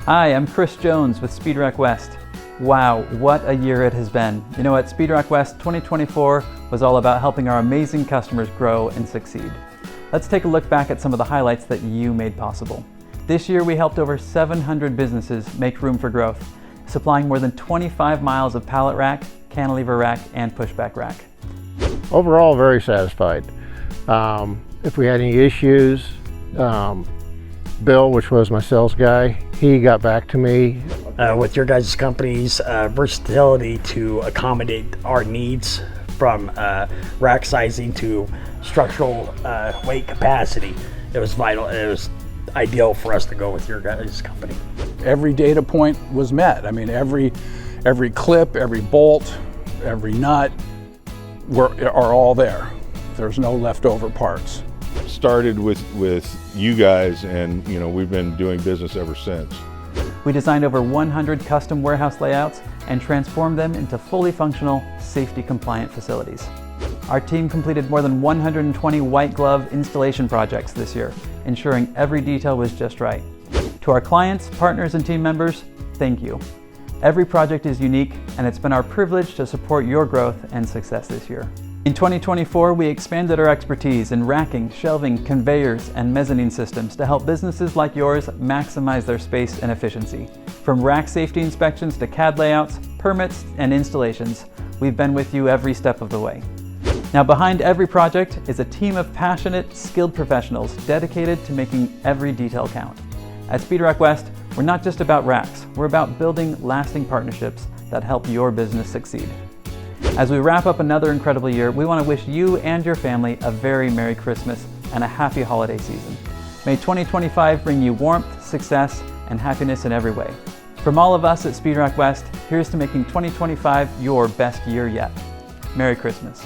Hi, I'm Chris Jones with Speedrack West. Wow, what a year it has been. You know, at Speedrack West, 2024 was all about helping our amazing customers grow and succeed. Let's take a look back at some of the highlights that you made possible. This year, we helped over 700 businesses make room for growth, supplying more than 25 miles of pallet rack, cantilever rack, and pushback rack. Overall, very satisfied. If we had any issues, Bill, which was my sales guy, he got back to me. With your guys' company's versatility to accommodate our needs, from rack sizing to structural weight capacity, it was vital. It was ideal for us to go with your guys' company. Every data point was met. I mean, every clip, every bolt, every nut are all there. There's no leftover parts. Started with you guys, and we've been doing business ever since. We designed over 100 custom warehouse layouts and transformed them into fully functional, safety-compliant facilities. Our team completed more than 120 white glove installation projects this year, ensuring every detail was just right. To our clients, partners, and team members, thank you. Every project is unique, and it's been our privilege to support your growth and success this year. In 2024, we expanded our expertise in racking, shelving, conveyors, and mezzanine systems to help businesses like yours maximize their space and efficiency. From rack safety inspections to CAD layouts, permits, and installations, we've been with you every step of the way. Now, behind every project is a team of passionate, skilled professionals dedicated to making every detail count. At Speedrack West, we're not just about racks, we're about building lasting partnerships that help your business succeed. As we wrap up another incredible year, we want to wish you and your family a very Merry Christmas and a happy holiday season. May 2025 bring you warmth, success, and happiness in every way. From all of us at Speedrack West, here's to making 2025 your best year yet. Merry Christmas.